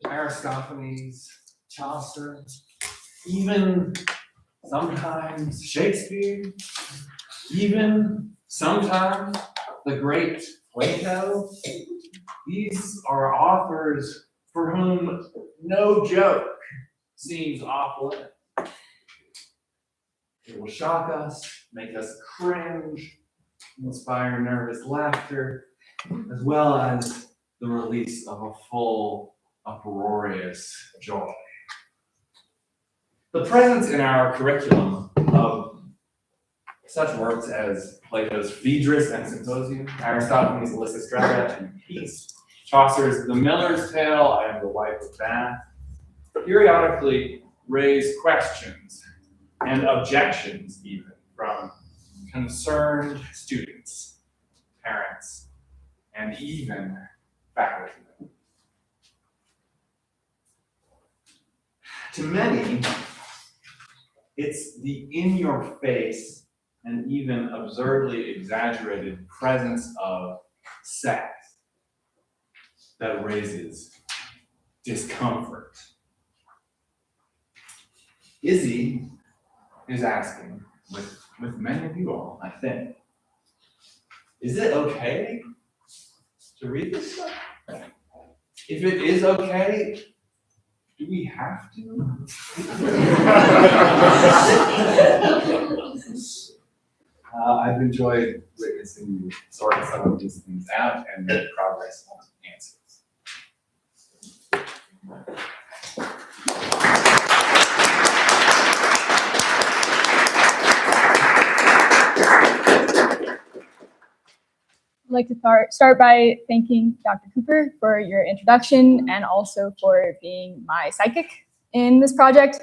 Aristophanes, Chaucer, even sometimes Shakespeare, even sometimes the great Plato. These are authors for whom no joke seems off limits. It will shock us, make us cringe, inspire nervous laughter, as well as the release of a full, uproarious joy. The presence in our curriculum of such works as Plato's Phaedrus and Symposium, Aristophanes' Lysistrata and Peace, Chaucer's The Miller's Tale, I Am the Wife of Bath, periodically raise questions and objections even from concerned students, parents, and even faculty. To many, it's the in-your-face and even absurdly exaggerated presence of sex that raises discomfort. Izzy is asking, with many of you all, I think, is it okay to read this stuff? If it is okay, do we have to? I've enjoyed witnessing you sort some of these things out and make progress on answers. I'd like to start by thanking Dr. Cooper for your introduction and also for being my psychic in this project.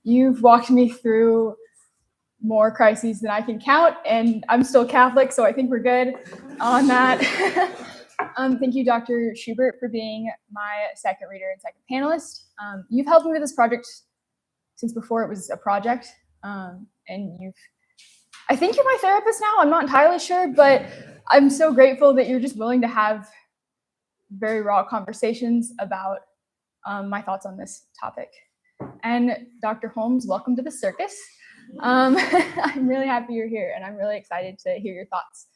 You've walked me through more crises than I can count, and I'm still Catholic, so I think we're good on that. Thank you, Dr. Schubert, for being my second reader and second panelist. You've helped me with this project since before it was a project, and I think you're my therapist now. I'm not entirely sure, but I'm so grateful that you're just willing to have very raw conversations about my thoughts on this topic. And Dr. Holmes, welcome to the circus. I'm really happy you're here, and I'm really excited to hear your thoughts.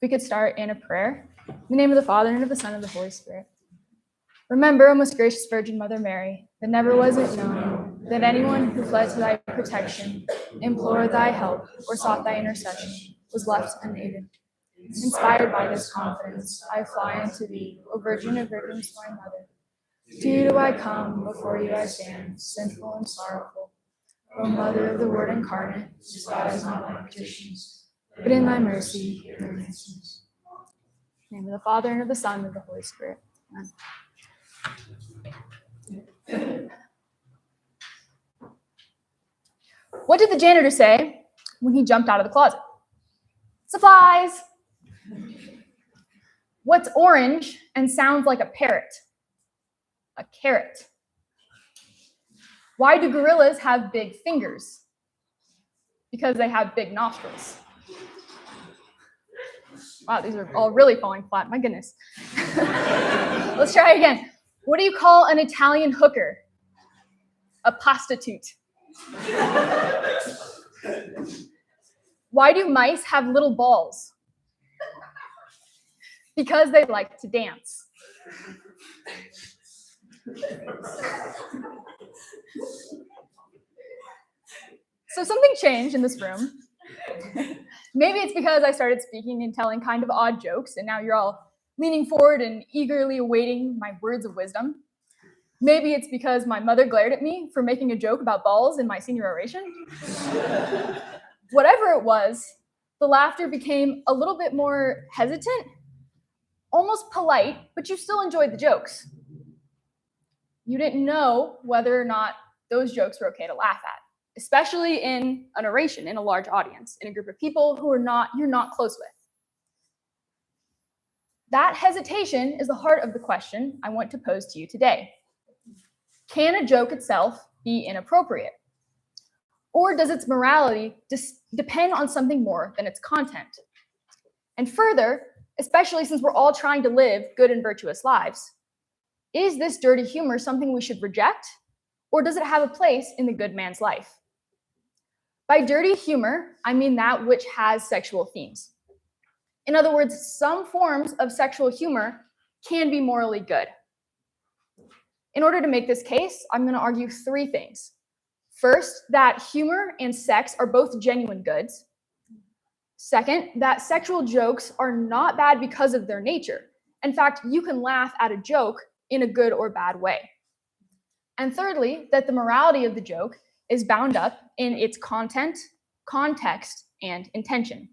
We could start in a prayer. In the name of the Father, and of the Son, and of the Holy Spirit. Remember, O most gracious Virgin Mother Mary, that never was it known that anyone who fled to thy protection, implored thy help, or sought thy intercession, was left unaided. Inspired by this confidence, I fly unto thee, O Virgin of Virgins, my mother. To you do I come, before you I stand, sinful and sorrowful. O Mother of the Word incarnate, despise not my petitions, but in thy mercy hear my answers. In the name of the Father, and of the Son, and of the Holy Spirit. Amen. What did the janitor say when he jumped out of the closet? Supplies! What's orange and sounds like a parrot? A carrot. Why do gorillas have big fingers? Because they have big nostrils. Wow, these are all really falling flat, my goodness. Let's try again. What do you call an Italian hooker? A prostitute. Why do mice have little balls? Because they like to dance. So something changed in this room. Maybe it's because I started speaking and telling kind of odd jokes, and now you're all leaning forward and eagerly awaiting my words of wisdom. Maybe it's because my mother glared at me for making a joke about balls in my senior oration. Whatever it was, the laughter became a little bit more hesitant, almost polite, but you still enjoyed the jokes. You didn't know whether or not those jokes were okay to laugh at, especially in an oration, in a large audience, in a group of people who you're not close with. That hesitation is the heart of the question I want to pose to you today. Can a joke itself be inappropriate? Or does its morality depend on something more than its content? And further, especially since we're all trying to live good and virtuous lives, is this dirty humor something we should reject, or does it have a place in the good man's life? By dirty humor, I mean that which has sexual themes. In other words, some forms of sexual humor can be morally good. In order to make this case, I'm going to argue three things. First, that humor and sex are both genuine goods. Second, that sexual jokes are not bad because of their nature. In fact, you can laugh at a joke in a good or bad way. And thirdly, that the morality of the joke is bound up in its content, context, and intention.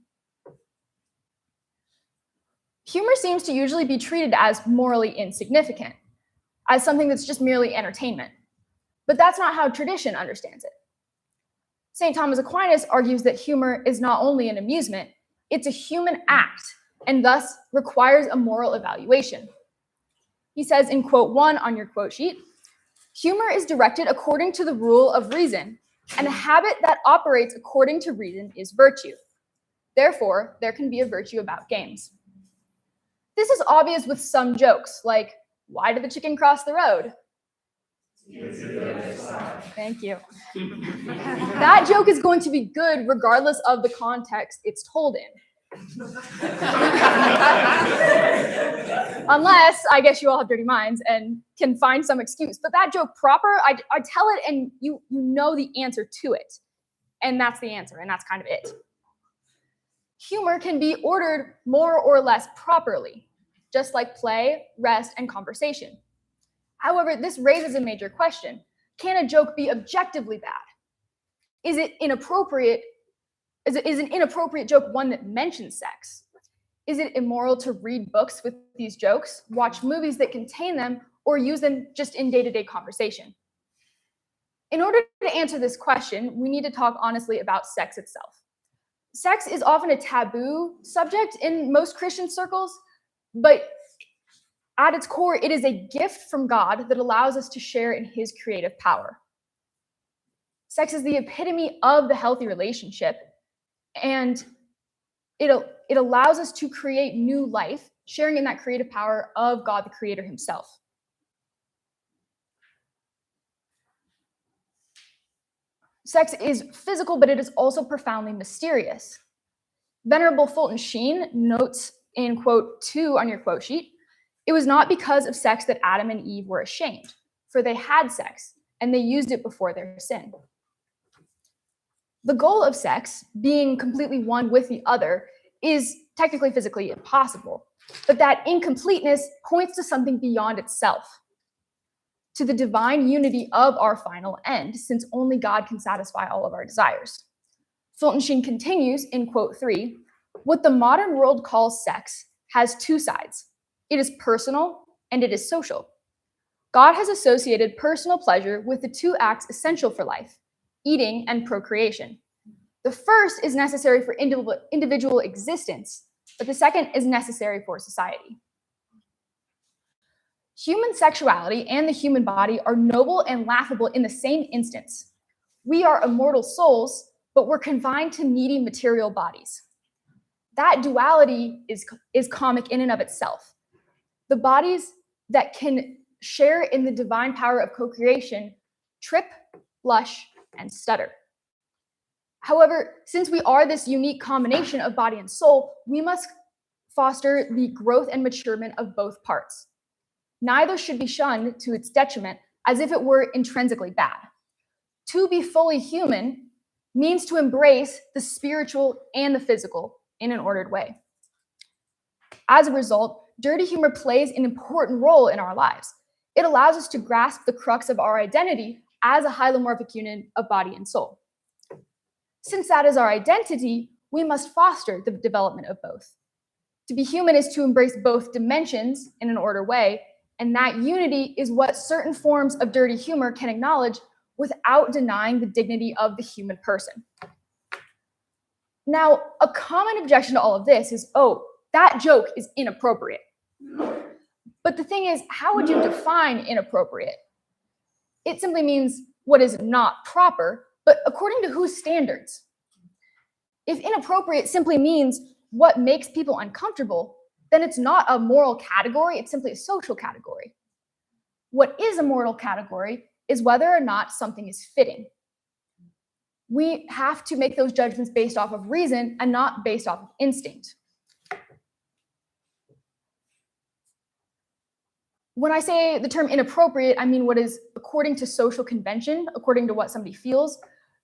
Humor seems to usually be treated as morally insignificant, as something that's just merely entertainment. But that's not how tradition understands it. St. Thomas Aquinas argues that humor is not only an amusement, it's a human act, and thus requires a moral evaluation. He says in quote 1 on your quote sheet, humor is directed according to the rule of reason, and a habit that operates according to reason is virtue. Therefore, there can be a virtue about games. This is obvious with some jokes, like, why did the chicken cross the road? Thank you. That joke is going to be good regardless of the context it's told in. Unless, I guess you all have dirty minds and can find some excuse. But that joke proper, I tell it and you know the answer to it. And that's the answer, and that's kind of it. Humor can be ordered more or less properly, just like play, rest, and conversation. However, this raises a major question. Can a joke be objectively bad? Is it inappropriate? Is an inappropriate joke one that mentions sex? Is it immoral to read books with these jokes, watch movies that contain them, or use them just in day-to-day conversation? In order to answer this question, we need to talk honestly about sex itself. Sex is often a taboo subject in most Christian circles, but at its core, it is a gift from God that allows us to share in his creative power. Sex is the epitome of the healthy relationship, and it allows us to create new life, sharing in that creative power of God, the Creator himself. Sex is physical, but it is also profoundly mysterious. Venerable Fulton Sheen notes in quote 2 on your quote sheet, "It was not because of sex that Adam and Eve were ashamed, for they had sex, and they used it before their sin. The goal of sex, being completely one with the other, is technically physically impossible, but that incompleteness points to something beyond itself, to the divine unity of our final end, since only God can satisfy all of our desires. Fulton Sheen continues in quote 3, what the modern world calls sex has two sides. It is personal and it is social. God has associated personal pleasure with the two acts essential for life, eating and procreation. The first is necessary for individual existence, but the second is necessary for society. Human sexuality and the human body are noble and laughable in the same instance. We are immortal souls, but we're confined to needy material bodies. That duality is comic in and of itself. The bodies that can share in the divine power of co-creation trip, blush, and stutter. However, since we are this unique combination of body and soul, we must foster the growth and maturement of both parts. Neither should be shunned to its detriment as if it were intrinsically bad. To be fully human means to embrace the spiritual and the physical in an ordered way. As a result, dirty humor plays an important role in our lives. It allows us to grasp the crux of our identity as a hylomorphic unit of body and soul. Since that is our identity, we must foster the development of both. To be human is to embrace both dimensions in an ordered way, and that unity is what certain forms of dirty humor can acknowledge without denying the dignity of the human person. Now, a common objection to all of this is, oh, that joke is inappropriate. But the thing is, how would you define inappropriate? It simply means what is not proper, but according to whose standards? If inappropriate simply means what makes people uncomfortable, then it's not a moral category, it's simply a social category. What is a moral category is whether or not something is fitting. We have to make those judgments based off of reason and not based off of instinct. When I say the term inappropriate, I mean what is according to social convention, according to what somebody feels.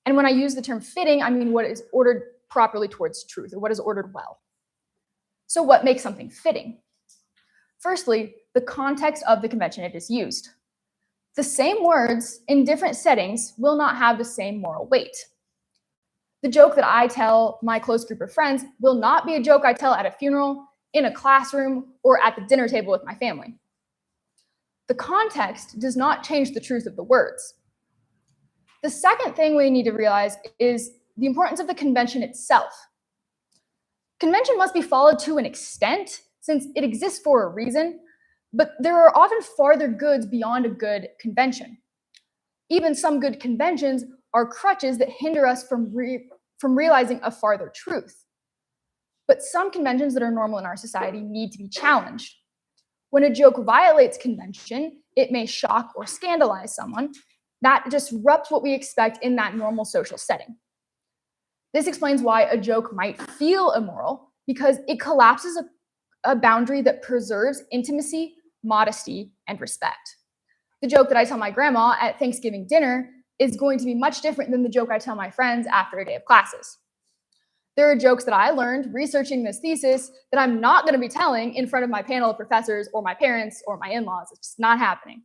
And when I use the term fitting, I mean what is ordered properly towards truth, or what is ordered well. So what makes something fitting? Firstly, the context of the convention it is used. The same words in different settings will not have the same moral weight. The joke that I tell my close group of friends will not be a joke I tell at a funeral, in a classroom, or at the dinner table with my family. The context does not change the truth of the words. The second thing we need to realize is the importance of the convention itself. Convention must be followed to an extent, since it exists for a reason, but there are often farther goods beyond a good convention. Even some good conventions are crutches that hinder us from realizing a farther truth. But some conventions that are normal in our society need to be challenged. When a joke violates convention, it may shock or scandalize someone. That disrupts what we expect in that normal social setting. This explains why a joke might feel immoral, because it collapses a boundary that preserves intimacy, modesty, and respect. The joke that I tell my grandma at Thanksgiving dinner is going to be much different than the joke I tell my friends after a day of classes. There are jokes that I learned researching this thesis that I'm not going to be telling in front of my panel of professors or my parents or my in-laws. It's just not happening.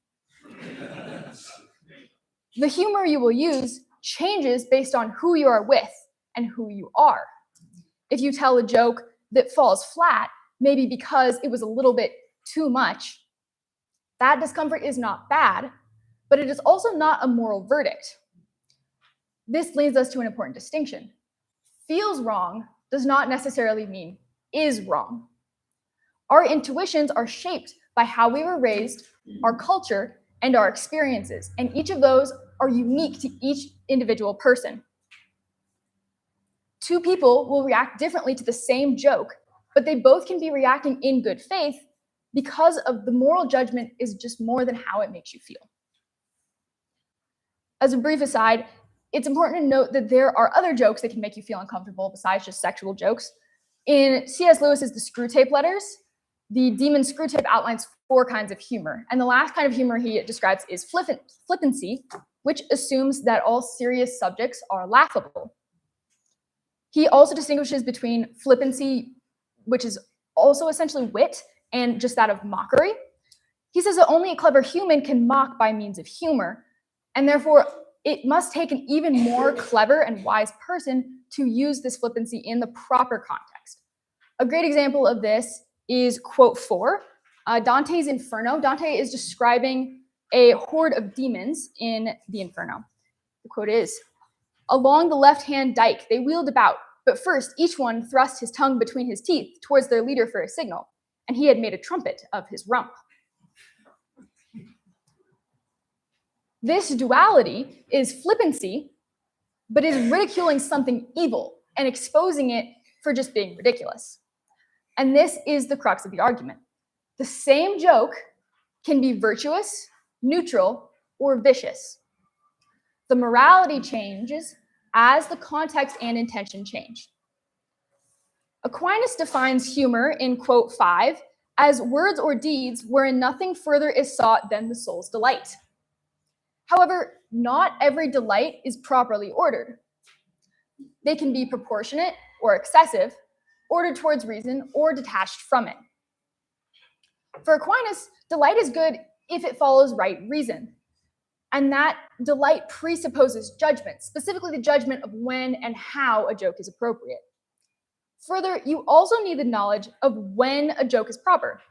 The humor you will use changes based on who you are with and who you are. If you tell a joke that falls flat, maybe because it was a little bit too much, that discomfort is not bad, but it is also not a moral verdict. This leads us to an important distinction. Feels wrong does not necessarily mean is wrong. Our intuitions are shaped by how we were raised, our culture, and our experiences, and each of those are unique to each individual person. Two people will react differently to the same joke, but they both can be reacting in good faith because of the moral judgment is just more than how it makes you feel. As a brief aside, it's important to note that there are other jokes that can make you feel uncomfortable besides just sexual jokes. In C.S. Lewis's The Screwtape Letters, the demon Screwtape outlines 4 kinds of humor. And the last kind of humor he describes is flippancy, which assumes that all serious subjects are laughable. He also distinguishes between flippancy, which is also essentially wit, and just that of mockery. He says that only a clever human can mock by means of humor, and therefore it must take an even more clever and wise person to use this flippancy in the proper context. A great example of this is quote 4, Dante's Inferno. Dante is describing a horde of demons in the Inferno. The quote is, "Along the left-hand dike they wheeled about, but first each one thrust his tongue between his teeth towards their leader for a signal, and he had made a trumpet of his rump." This duality is flippancy, but is ridiculing something evil and exposing it for just being ridiculous. And this is the crux of the argument. The same joke can be virtuous, neutral, or vicious. The morality changes as the context and intention change. Aquinas defines humor in quote 5 as words or deeds wherein nothing further is sought than the soul's delight. However, not every delight is properly ordered. They can be proportionate or excessive, ordered towards reason, or detached from it. For Aquinas, delight is good if it follows right reason, and that delight presupposes judgment, specifically the judgment of when and how a joke is appropriate. Further, you also need the knowledge of when a joke is proper.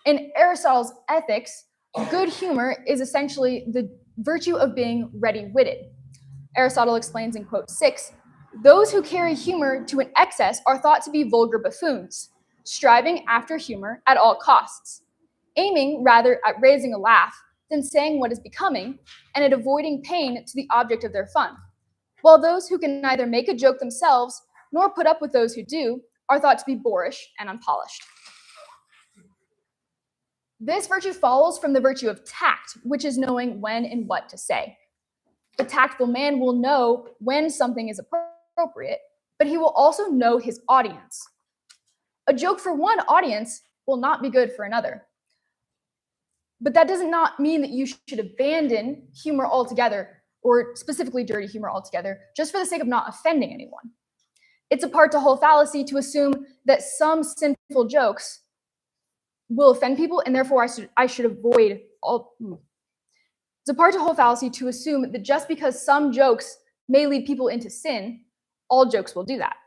In Aristotle's Ethics, good humor is essentially the virtue of being ready-witted. Aristotle explains in quote 6, "Those who carry humor to an excess are thought to be vulgar buffoons, striving after humor at all costs, aiming rather at raising a laugh than saying what is becoming, and at avoiding pain to the object of their fun, while those who can neither make a joke themselves nor put up with those who do are thought to be boorish and unpolished." This virtue follows from the virtue of tact, which is knowing when and what to say. The tactful man will know when something is appropriate, but he will also know his audience. A joke for one audience will not be good for another. But that does not mean that you should abandon humor altogether, or specifically dirty humor altogether, just for the sake of not offending anyone. It's a part to whole fallacy to assume that some sinful jokes will offend people, and therefore I should avoid all. It's a part to whole fallacy to assume that just because some jokes may lead people into sin, all jokes will do that.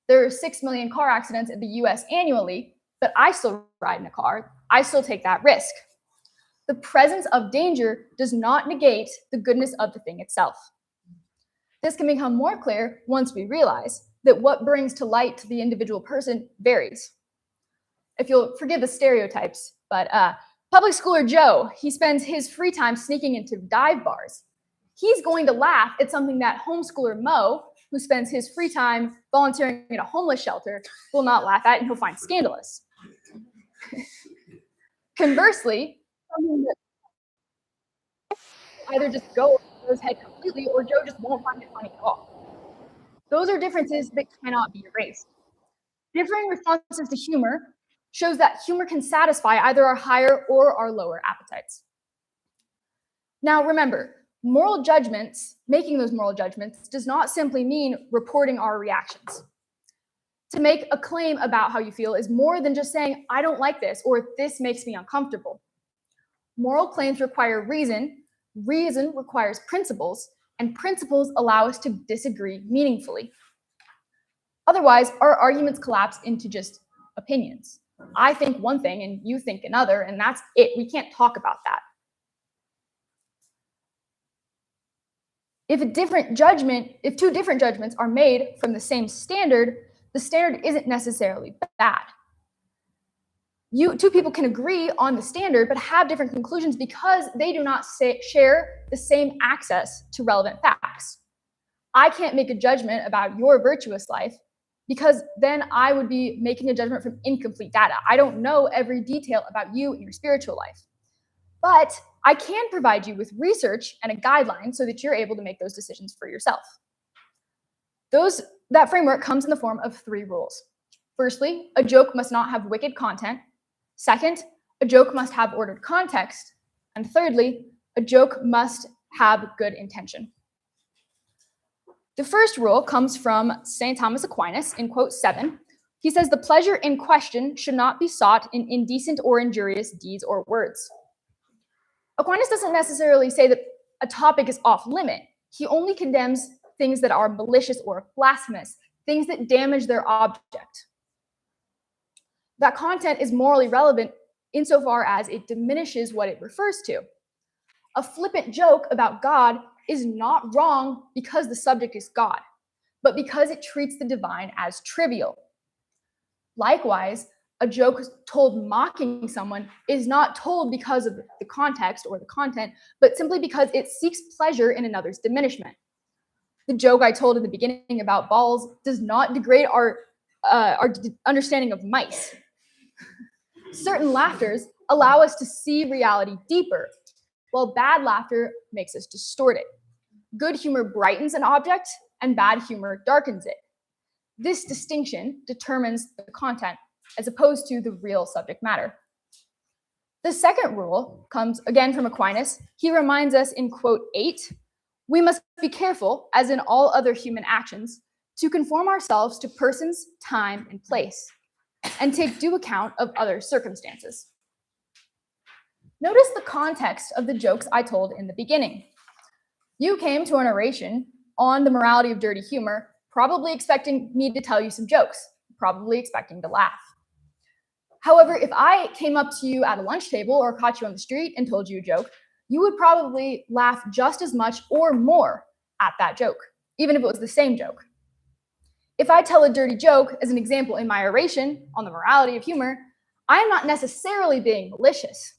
There are 6 million car accidents in the US annually, but I still ride in a car. I still take that risk. The presence of danger does not negate the goodness of the thing itself. This can become more clear once we realize that what brings to light to the individual person varies. If you'll forgive the stereotypes, but public schooler Joe, he spends his free time sneaking into dive bars. He's going to laugh at something that homeschooler Mo, who spends his free time volunteering at a homeless shelter, will not laugh at and he'll find scandalous. Conversely, something that either just go over his head completely or Joe just won't find it funny at all. Those are differences that cannot be erased. Differing responses to humor shows that humor can satisfy either our higher or our lower appetites. Now remember, moral judgments, making those moral judgments, does not simply mean reporting our reactions. To make a claim about how you feel is more than just saying, I don't like this, or this makes me uncomfortable. Moral claims require reason, reason requires principles, and principles allow us to disagree meaningfully. Otherwise, our arguments collapse into just opinions. I think one thing and you think another, and that's it. We can't talk about that. If two different judgments are made from the same standard, the standard isn't necessarily bad. Two people can agree on the standard, but have different conclusions because they do not share the same access to relevant facts. I can't make a judgment about your virtuous life because then I would be making a judgment from incomplete data. I don't know every detail about you and your spiritual life. But I can provide you with research and a guideline so that you're able to make those decisions for yourself. That framework comes in the form of 3 rules. Firstly, a joke must not have wicked content. Second, a joke must have ordered context. And thirdly, a joke must have good intention. The first rule comes from St. Thomas Aquinas in quote 7. He says, the pleasure in question should not be sought in indecent or injurious deeds or words. Aquinas doesn't necessarily say that a topic is off limit. He only condemns things that are malicious or blasphemous, things that damage their object. That content is morally relevant insofar as it diminishes what it refers to. A flippant joke about God is not wrong because the subject is God, but because it treats the divine as trivial. Likewise, a joke told mocking someone is not told because of the context or the content, but simply because it seeks pleasure in another's diminishment. The joke I told in the beginning about balls does not degrade our understanding of mice. Certain laughters allow us to see reality deeper, while bad laughter makes us distort it. Good humor brightens an object, and bad humor darkens it. This distinction determines the content as opposed to the real subject matter. The second rule comes again from Aquinas. He reminds us in quote 8, we must be careful, as in all other human actions, to conform ourselves to persons, time, and place, and take due account of other circumstances. Notice the context of the jokes I told in the beginning. You came to an oration on the morality of dirty humor, probably expecting me to tell you some jokes, probably expecting to laugh. However, if I came up to you at a lunch table or caught you on the street and told you a joke, you would probably laugh just as much or more at that joke, even if it was the same joke. If I tell a dirty joke as an example in my oration on the morality of humor, I am not necessarily being malicious.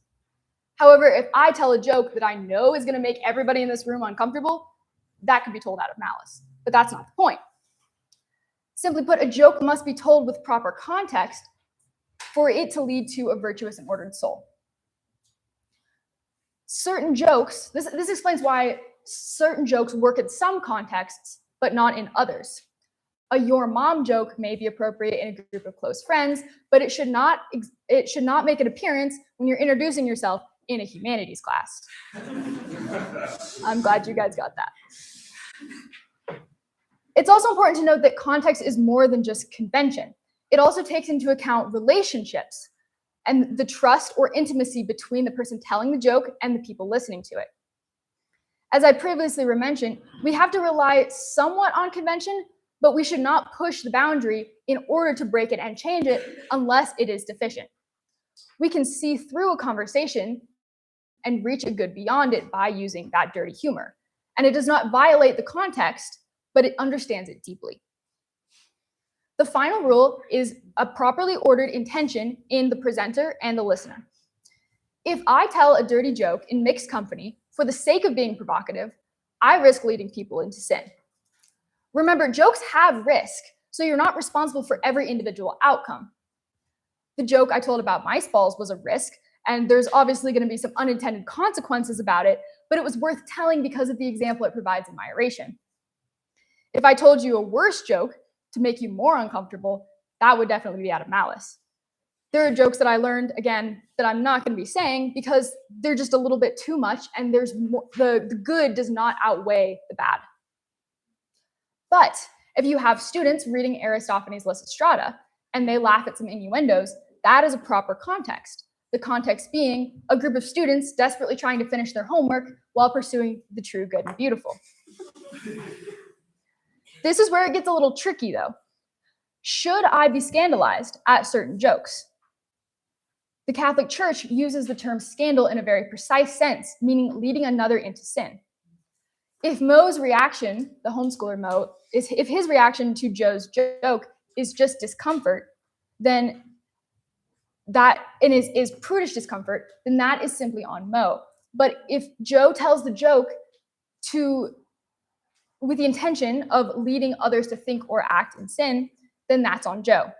However, if I tell a joke that I know is going to make everybody in this room uncomfortable, that could be told out of malice, but that's not the point. Simply put, a joke must be told with proper context for it to lead to a virtuous and ordered soul. Certain jokes, this explains why certain jokes work in some contexts, but not in others. A your mom joke may be appropriate in a group of close friends, but it should not make an appearance when you're introducing yourself in a humanities class. I'm glad you guys got that. It's also important to note that context is more than just convention. It also takes into account relationships and the trust or intimacy between the person telling the joke and the people listening to it. As I previously mentioned, we have to rely somewhat on convention, but we should not push the boundary in order to break it and change it unless it is deficient. We can see through a conversation and reach a good beyond it by using that dirty humor. And it does not violate the context, but it understands it deeply. The final rule is a properly ordered intention in the presenter and the listener. If I tell a dirty joke in mixed company for the sake of being provocative, I risk leading people into sin. Remember, jokes have risk, so you're not responsible for every individual outcome. The joke I told about mice balls was a risk, and there's obviously going to be some unintended consequences about it, but it was worth telling because of the example it provides in my oration. If I told you a worse joke to make you more uncomfortable, that would definitely be out of malice. There are jokes that I learned, again, that I'm not going to be saying because they're just a little bit too much, and there's more, the good does not outweigh the bad. But if you have students reading Aristophanes' Lysistrata and they laugh at some innuendos, that is a proper context. The context being a group of students desperately trying to finish their homework while pursuing the true, good, and beautiful. This is where it gets a little tricky, though. Should I be scandalized at certain jokes? The Catholic Church uses the term scandal in a very precise sense, meaning leading another into sin. If Mo's reaction, the homeschooler Mo, if his reaction to Joe's joke is just discomfort, then that is prudish discomfort, then that is simply on Mo. But if Joe tells the joke with the intention of leading others to think or act in sin, then that's on Joe.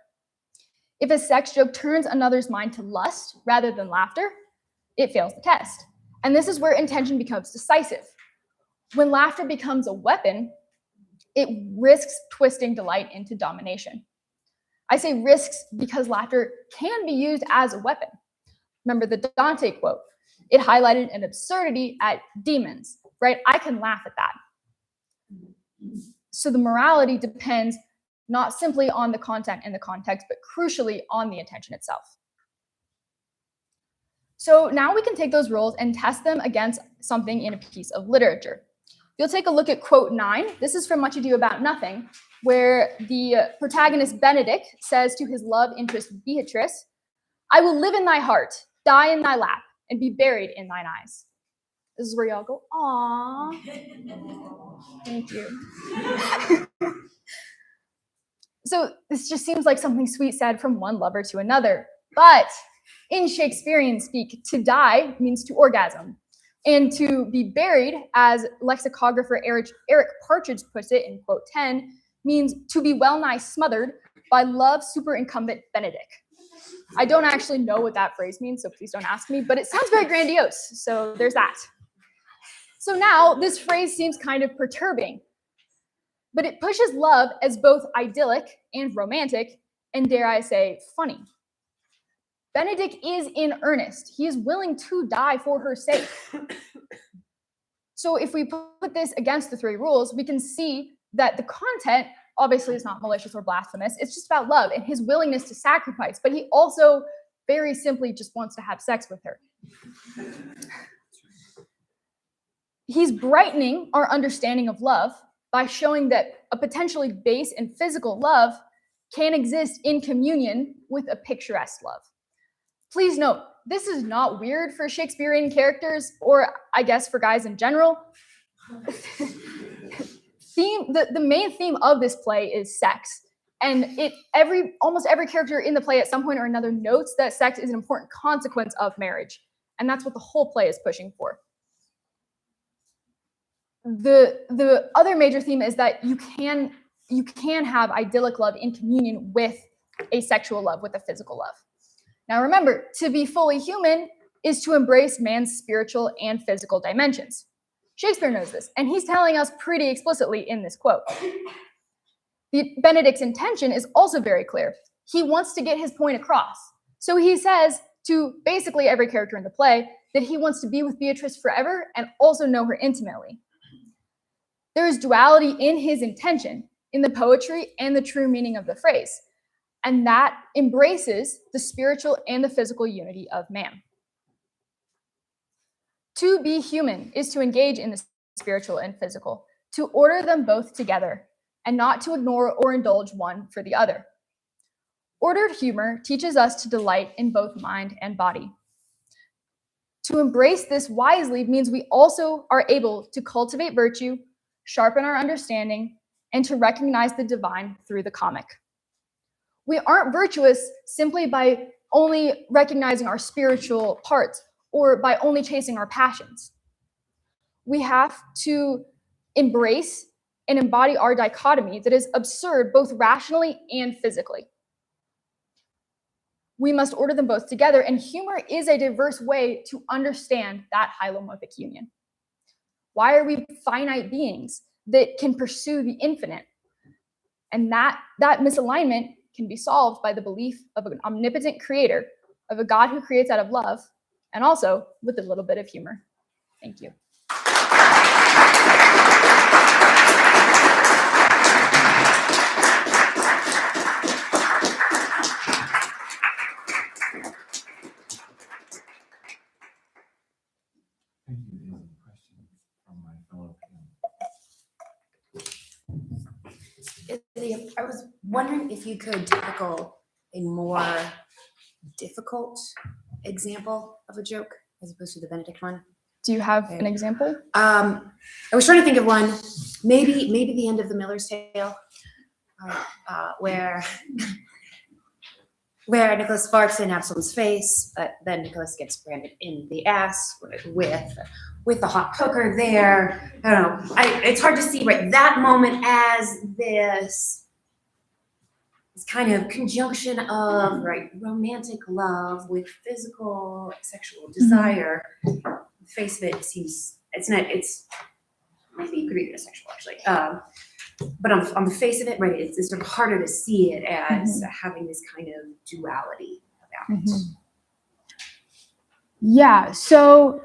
If a sex joke turns another's mind to lust rather than laughter, it fails the test. And this is where intention becomes decisive. When laughter becomes a weapon, it risks twisting delight into domination. I say risks because laughter can be used as a weapon. Remember the Dante quote. It highlighted an absurdity at demons, right? I can laugh at that. So the morality depends not simply on the content and the context, but crucially on the intention itself. So now we can take those rules and test them against something in a piece of literature. You'll take a look at quote 9. This is from Much Ado About Nothing, where the protagonist Benedict says to his love interest Beatrice, "I will live in thy heart, die in thy lap, and be buried in thine eyes." This is where y'all go, "Aw." Thank you. So this just seems like something sweet said from one lover to another. But in Shakespearean speak, to die means to orgasm. And to be buried, as lexicographer Eric Partridge puts it in quote 10, means to be well nigh smothered by love superincumbent Benedict. I don't actually know what that phrase means, so please don't ask me, but it sounds very grandiose, so there's that. So now this phrase seems kind of perturbing, but it pushes love as both idyllic and romantic, and dare I say, funny. Benedict is in earnest. He is willing to die for her sake. So if we put this against the 3 rules, we can see that the content obviously is not malicious or blasphemous. It's just about love and his willingness to sacrifice, but he also very simply just wants to have sex with her. He's brightening our understanding of love by showing that a potentially base and physical love can exist in communion with a picturesque love. Please note, this is not weird for Shakespearean characters, or I guess for guys in general. The main theme of this play is sex. And almost every character in the play at some point or another notes that sex is an important consequence of marriage. And that's what the whole play is pushing for. The other major theme is that you can have idyllic love in communion with a sexual love, with a physical love. Now remember, to be fully human is to embrace man's spiritual and physical dimensions. Shakespeare knows this, and he's telling us pretty explicitly in this quote. Benedict's intention is also very clear. He wants to get his point across. So he says to basically every character in the play that he wants to be with Beatrice forever and also know her intimately. There is duality in his intention, in the poetry and the true meaning of the phrase. And that embraces the spiritual and the physical unity of man. To be human is to engage in the spiritual and physical, to order them both together, and not to ignore or indulge one for the other. Ordered humor teaches us to delight in both mind and body. To embrace this wisely means we also are able to cultivate virtue, sharpen our understanding, and to recognize the divine through the comic. We aren't virtuous simply by only recognizing our spiritual parts or by only chasing our passions. We have to embrace and embody our dichotomy that is absurd both rationally and physically. We must order them both together, and humor is a diverse way to understand that hylomorphic union. Why are we finite beings that can pursue the infinite? And that misalignment can be solved by the belief of an omnipotent creator, of a God who creates out of love, and also with a little bit of humor. Thank you. I was wondering if you could tackle a more difficult example of a joke as opposed to the Benedict one. Do you have an example? I was trying to think of one. Maybe the end of The Miller's Tale, where Nicholas farts in Absalom's face, but then Nicholas gets branded in the ass with the hot poker there. I don't know. It's hard to see right that moment as this kind of conjunction of romantic love with physical sexual desire. The face of it seems maybe you could read it as sexual actually. But on the face of it, right, it's sort of harder to see it as having this kind of duality about it. Yeah, so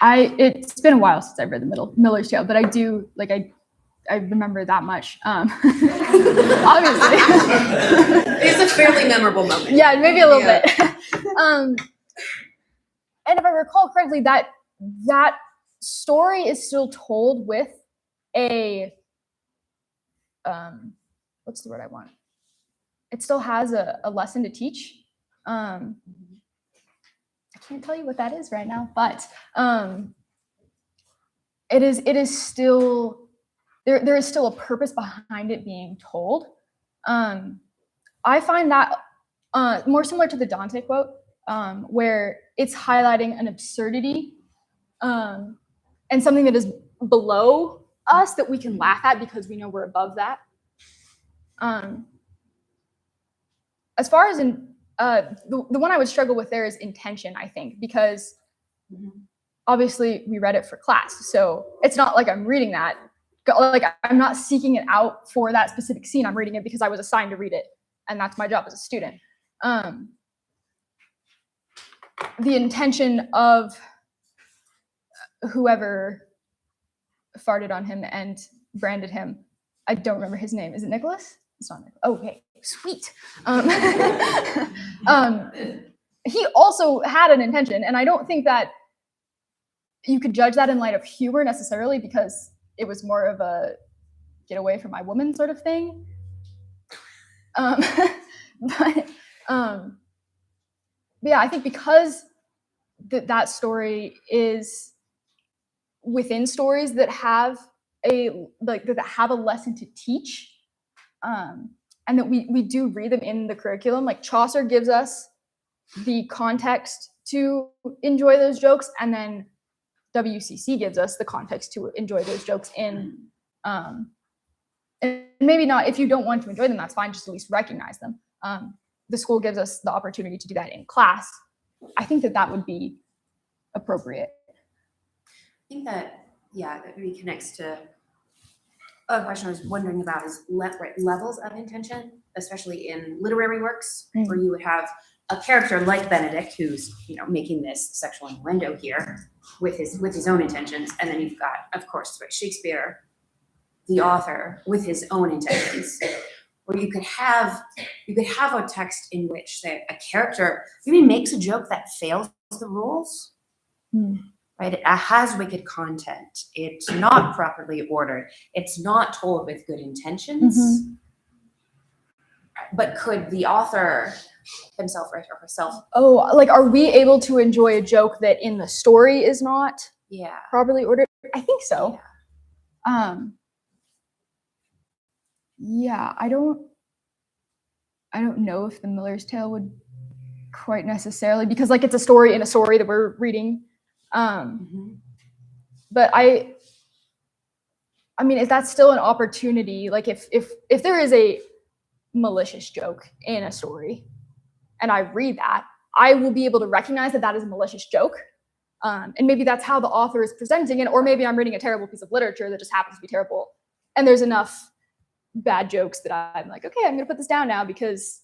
It's been a while since I've read the Miller's Tale, but I do, like, I remember that much. Obviously. It's a fairly memorable moment. Yeah, maybe a little bit. And if I recall correctly, that story is still told with a, what's the word I want? It still has a lesson to teach. I can't tell you what that is right now, but it is still, there is still a purpose behind it being told. I find that more similar to the Dante quote, where it's highlighting an absurdity and something that is below us that we can laugh at because we know we're above that. As far as the one I would struggle with there is intention, I think, because obviously we read it for class. So it's not like I'm reading that. Like, I'm not seeking it out for that specific scene. I'm reading it because I was assigned to read it. And that's my job as a student. The intention of whoever farted on him and branded him, I don't remember his name. Is it Nicholas? It's not Nicholas. Oh, okay, sweet. He also had an intention, and I don't think that you could judge that in light of humor necessarily, because it was more of a get away from my woman sort of thing. But yeah, I think because that story is within stories that have that have a lesson to teach, and that we do read them in the curriculum. Like, Chaucer gives us the context to enjoy those jokes, and then WCC gives us the context to enjoy those jokes in. And maybe not, if you don't want to enjoy them, that's fine, just at least recognize them. The school gives us the opportunity to do that in class. I think that would be appropriate. I think that, yeah, that really connects to a question I was wondering about is levels of intention, especially in literary works, where you would have a character like Benedict, who's, making this sexual innuendo here with his own intentions, and then you've got, of course, Shakespeare, the author, with his own intentions. Or you could have a text in which, say, a character maybe makes a joke that fails the rules, right? It has wicked content. It's not properly ordered. It's not told with good intentions. But could the author himself, right, or herself? Oh, like, are we able to enjoy a joke that in the story is not properly ordered? I think so. Yeah, I don't know if the Miller's Tale would quite necessarily, because, like, it's a story in a story that we're reading. But I mean, if that's still an opportunity, like, if there is a malicious joke in a story and I read that, I will be able to recognize that is a malicious joke. And maybe that's how the author is presenting it, or maybe I'm reading a terrible piece of literature that just happens to be terrible, and there's enough bad jokes that I'm like, okay, I'm gonna put this down now, because,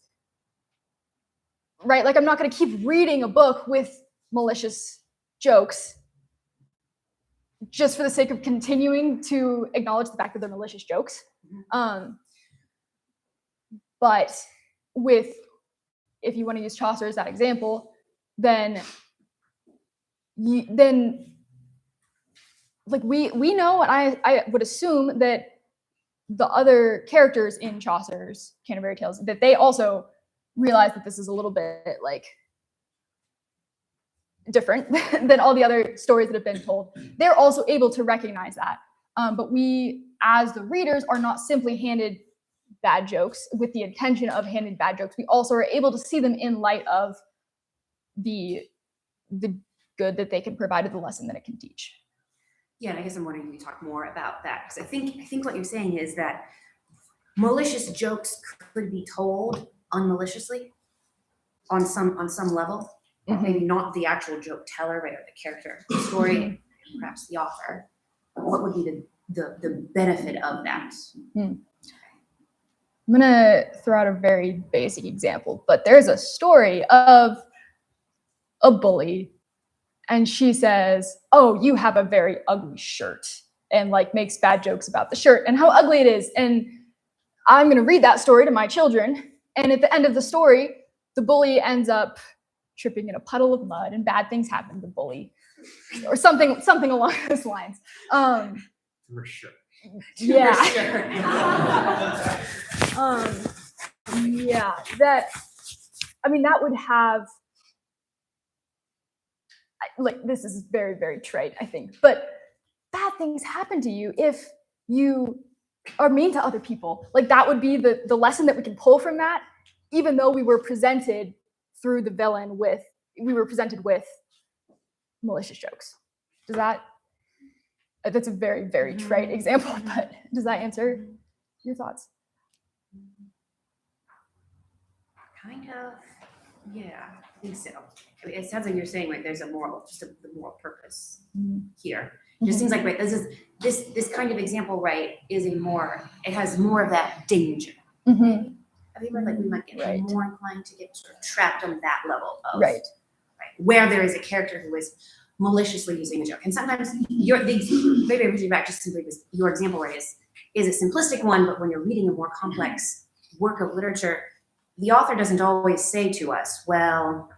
right, like, I'm not gonna keep reading a book with malicious jokes just for the sake of continuing to acknowledge the fact that they're malicious jokes. But if you want to use Chaucer as that example, then like, we know, and I would assume that the other characters in Chaucer's Canterbury Tales, that they also realize that this is a little bit, like, different than all the other stories that have been told. They're also able to recognize that. But we, as the readers, are not simply handed bad jokes with the intention of handing bad jokes. We also are able to see them in light of the good that they can provide, to the lesson that it can teach. Yeah, and I guess I'm wondering if you talk more about that, because I think what you're saying is that malicious jokes could be told unmaliciously on some level. Maybe not the actual joke teller, right, or the character, the story, perhaps the author. But what would be the benefit of that? I'm gonna throw out a very basic example, but there's a story of a bully and she says, "Oh, you have a very ugly shirt," and like makes bad jokes about the shirt and how ugly it is. And I'm going to read that story to my children. And at the end of the story, the bully ends up tripping in a puddle of mud and bad things happen to the bully or something along those lines. For sure. Yeah. For sure. Yeah, that would have, like, this is very, very trite, I think, but bad things happen to you if you are mean to other people. Like, that would be the lesson that we can pull from that, even though we were presented through the villain with malicious jokes. That's a very, very trite example, but does that answer your thoughts? Kind of, yeah, I think so. I mean, it sounds like you're saying, right, there's the moral purpose here. It just seems like, right, this kind of example, right, it has more of that danger. Mm-hmm. I think like we might get Right. more inclined to get sort of trapped on that level of Right. where there is a character who is maliciously using a joke. And sometimes maybe I'm back just simply because your example, right, is a simplistic one, but when you're reading a more complex work of literature, the author doesn't always say to us, well,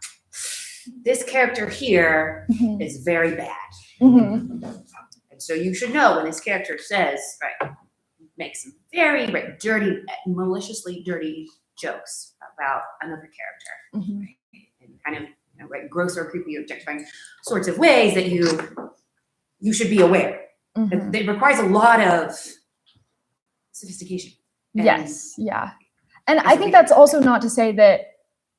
this character here Mm-hmm. is very bad. Mm-hmm. And so you should know when this character says, right, makes some very dirty, maliciously dirty jokes about another character. Mm-hmm. And kind of, gross or creepy, objectifying sorts of ways that you should be aware. Mm-hmm. It requires a lot of sophistication. Yes, yeah. And I think that's also not to say that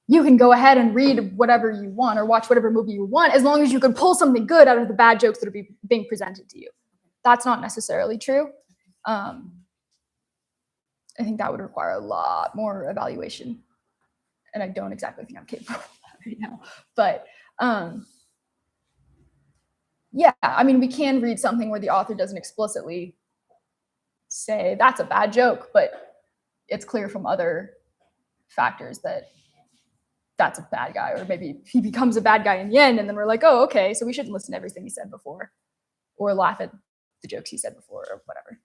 you can go ahead and read whatever you want or watch whatever movie you want, as long as you can pull something good out of the bad jokes that are being presented to you. That's not necessarily true. I think that would require a lot more evaluation. And I don't exactly think I'm capable of that right now. But yeah, I mean, we can read something where the author doesn't explicitly say that's a bad joke, but it's clear from other factors that that's a bad guy, or maybe he becomes a bad guy in the end, and then we're like, oh, okay, so we shouldn't listen to everything he said before, or laugh at the jokes he said before, or whatever.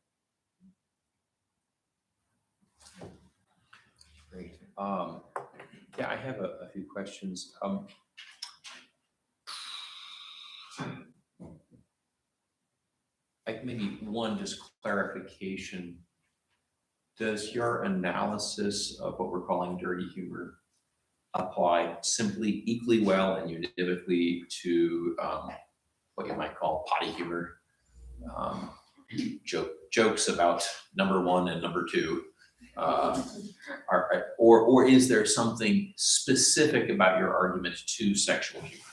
Great. Yeah, I have a few questions. Maybe one just clarification. Does your analysis of what we're calling dirty humor apply simply equally well and univocally to what you might call potty humor? Jokes about number one and number two? Or is there something specific about your argument to sexual humor?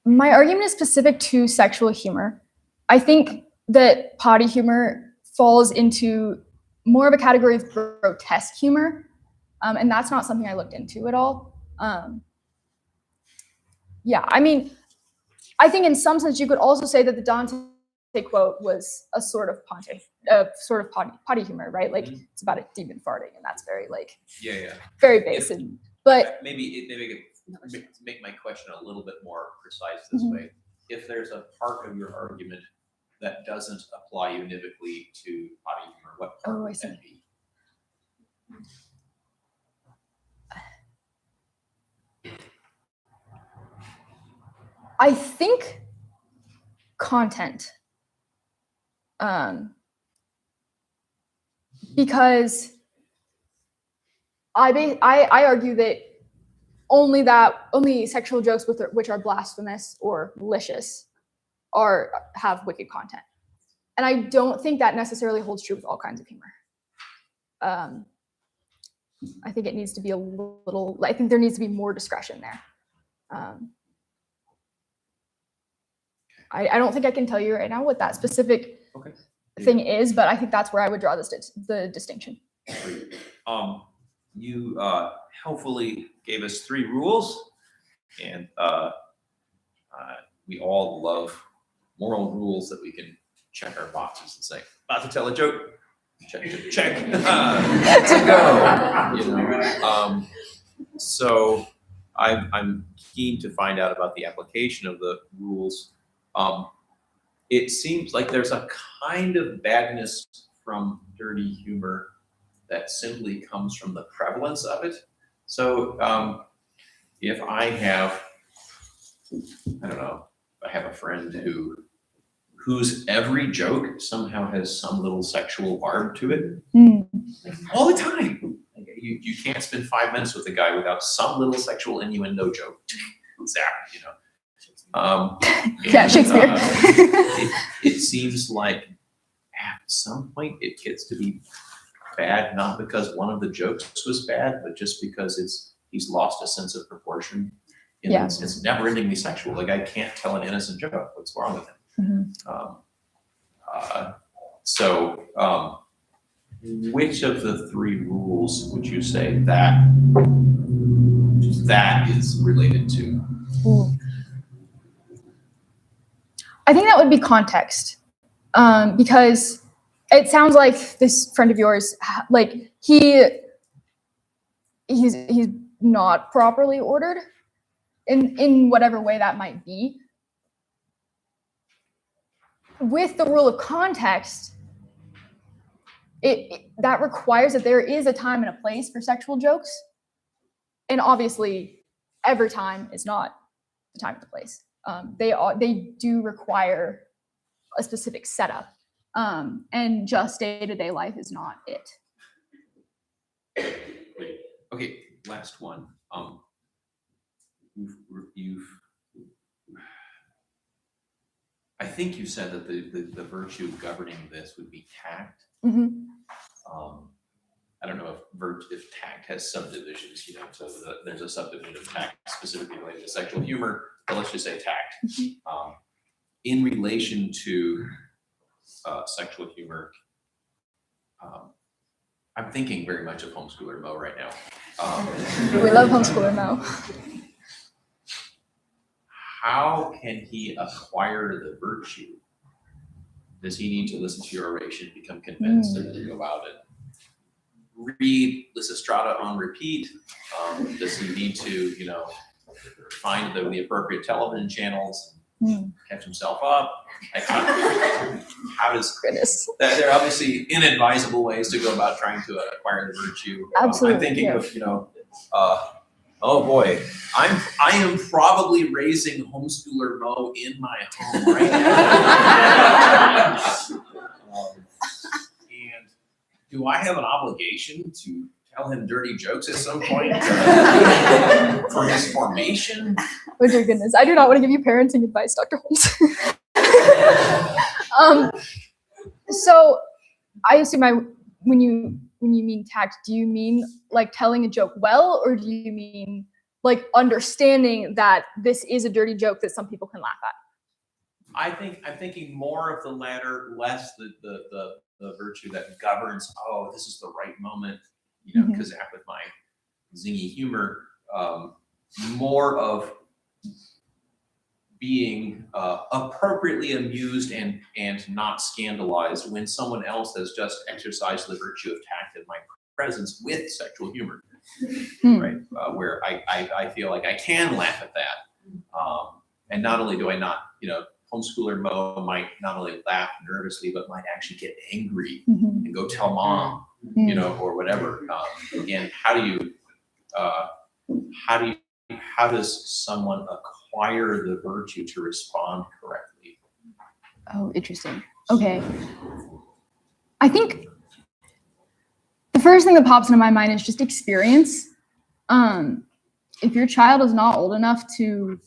My argument is specific to sexual humor. I think that potty humor falls into more of a category of grotesque humor, and that's not something I looked into at all. Yeah, I mean, I think in some sense you could also say that the Dante quote was a sort of potty humor, right? Like it's about a demon farting, and that's very very basic. But maybe I could make my question a little bit more precise this way. If there's a part of your argument that doesn't apply univocally to potty humor, what part would that be? I think content. Because I argue that only sexual jokes which are blasphemous or malicious have wicked content, and I don't think that necessarily holds true with all kinds of humor. I think it needs to be I think there needs to be more discretion there. I don't think I can tell you right now what that specific thing is, but I think that's where I would draw the distinction. You helpfully gave us 3 rules, and we all love moral rules that we can check our boxes and say, about to tell a joke, check, to go. So I'm keen to find out about the application of the rules. It seems like there's a kind of badness from dirty humor that simply comes from the prevalence of it. So if I have, I don't know, I have a friend whose every joke somehow has some little sexual barb to it, like, all the time. Like, you can't spend 5 minutes with a guy without some little sexual innuendo joke. Zap, you know. Yeah, Shakespeare. It seems like at some point it gets to be bad, not because one of the jokes was bad, but just because he's lost a sense of proportion. And Yeah. it's never-endingly sexual. Like, I can't tell an innocent joke. What's wrong with him? Which of the 3 rules would you say that is related to? Ooh. I think that would be context, because it sounds like this friend of yours, like he's not properly ordered in whatever way that might be. With the rule of context, that requires that there is a time and a place for sexual jokes, and obviously, every time is not the time and the place. They do require a specific setup, and just day-to-day life is not it. Okay, last one. I think you said that the virtue governing this would be tact. Mm-hmm. I don't know if tact has subdivisions, you know, so there's a subdivision of tact specifically related to sexual humor, but let's just say tact. Mm-hmm. In relation to sexual humor, I'm thinking very much of homeschooler Mo right now. We love homeschooler Mo. How can he acquire the virtue? Does he need to listen to your oration, become convinced, and then go out and read Lysistrata on repeat? Does he need to, you know, find the appropriate television channels, catch himself up? How does there are obviously inadvisable ways to go about trying to acquire the virtue. Absolutely, I'm thinking of, you know, oh boy, I am probably raising homeschooler Mo in my home right now. And do I have an obligation to tell him dirty jokes at some point for his formation? Oh dear goodness, I do not want to give you parenting advice, Dr. Holmes. So I assume when you mean tact, do you mean like telling a joke well, or do you mean like understanding that this is a dirty joke that some people can laugh at? I'm thinking more of the latter, less the virtue that governs. Oh, this is the right moment, you know, because with my zingy humor, more of being appropriately amused and not scandalized when someone else has just exercised the virtue of tact in my presence with sexual humor, right? Where I feel like I can laugh at that. And not only do I not, you know, homeschooler Mo might not only laugh nervously, but might actually get angry and go tell mom, you know, or whatever. Again, how does someone acquire the virtue to respond correctly? Oh, interesting. Okay. I think the first thing that pops into my mind is just experience. If your child is not old enough to,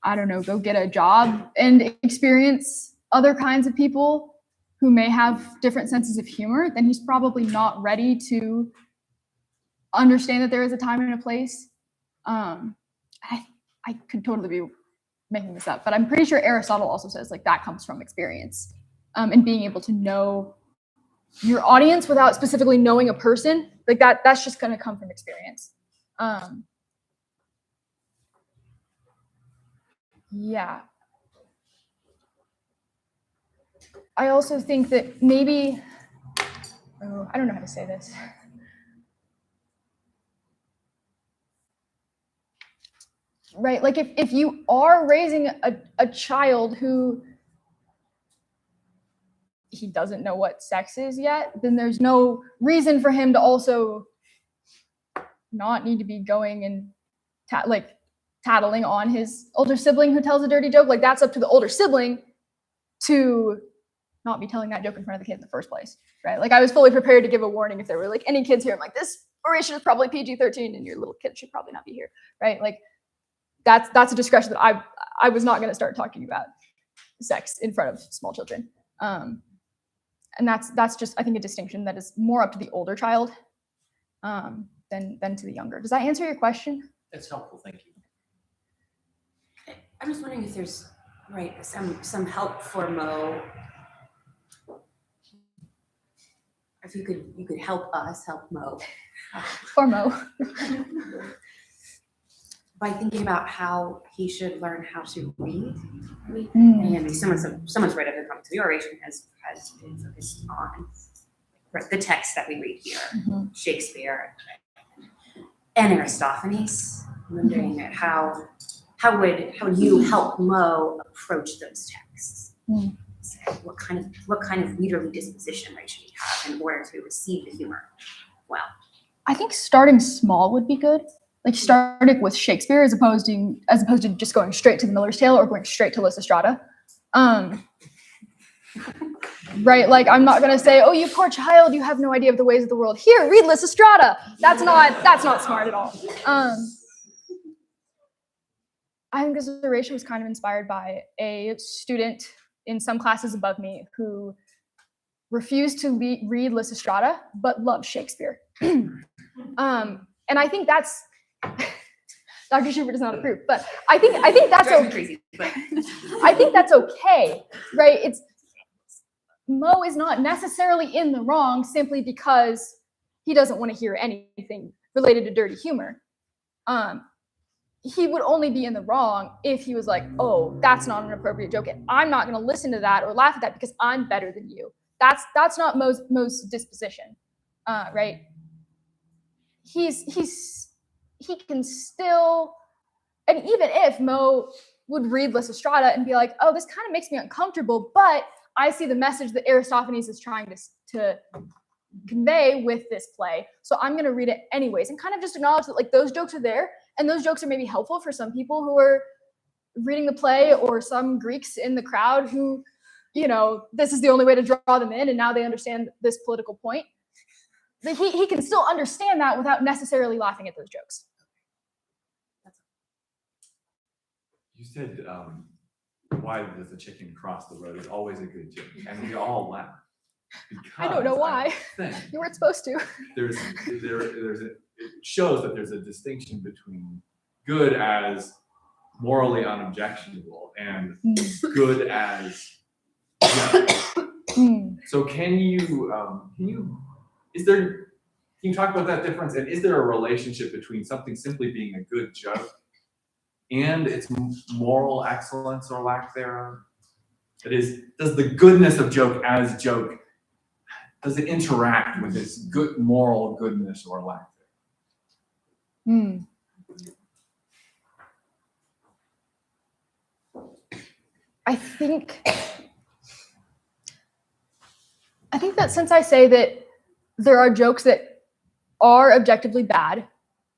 I don't know, go get a job and experience other kinds of people who may have different senses of humor, then he's probably not ready to understand that there is a time and a place. I could totally be making this up, but I'm pretty sure Aristotle also says like that comes from experience, and being able to know your audience without specifically knowing a person, like that's just going to come from experience. Yeah. I also think that maybe, I don't know how to say this. right? Like if you are raising a child who he doesn't know what sex is yet, then there's no reason for him to also not need to be going and tattling on his older sibling who tells a dirty joke. Like that's up to the older sibling to not be telling that joke in front of the kid in the first place, right? Like I was fully prepared to give a warning if there were like any kids here. I'm like, this oration is probably PG-13 and your little kid should probably not be here, right? Like that's a discretion that I was not going to start talking about sex in front of small children. And that's just, I think, a distinction that is more up to the older child than to the younger. Does that answer your question? That's helpful, thank you. I'm just wondering if there's some help for Mo. If you could help us help Mo. Or Mo. By thinking about how he should learn how to read. And someone's read other comics. The oration has been focused on the text that we read here, Shakespeare and Aristophanes. I'm wondering how would you help Mo approach those texts? So what kind of readerly disposition should he have in order to receive the humor well? I think starting small would be good. Like starting with Shakespeare as opposed to just going straight to the Miller's Tale or going straight to Lysistrata. Right, like I'm not gonna say, oh, you poor child, you have no idea of the ways of the world. Here, read Lysistrata. That's not smart at all. I think this oration was kind of inspired by a student in some classes above me who refused to read Lysistrata but loved Shakespeare. And I think that's Dr. Schubert does not approve, but I think that's okay. I think that's okay, right? It's Mo is not necessarily in the wrong simply because he doesn't want to hear anything related to dirty humor. He would only be in the wrong if he was like, oh, that's not an appropriate joke, and I'm not going to listen to that or laugh at that because I'm better than you. That's not Mo's disposition, right? He can still, and even if Mo would read Lysistrata and be like, oh, this kind of makes me uncomfortable, but I see the message that Aristophanes is trying to convey with this play, so I'm going to read it anyways, and kind of just acknowledge that like those jokes are there, and those jokes are maybe helpful for some people who are reading the play, or some Greeks in the crowd who, this is the only way to draw them in, and now they understand this political point. He can still understand that without necessarily laughing at those jokes. You said, why does the chicken cross the road is always a good joke, and we all laugh. I don't know why. You weren't supposed to. It shows that there's a distinction between good as morally unobjectionable and good as So can you talk about that difference, and is there a relationship between something simply being a good joke and its moral excellence or lack thereof? That is, does the goodness of joke as joke, does it interact with its good moral goodness or lack thereof? I think that since I say that there are jokes that are objectively bad,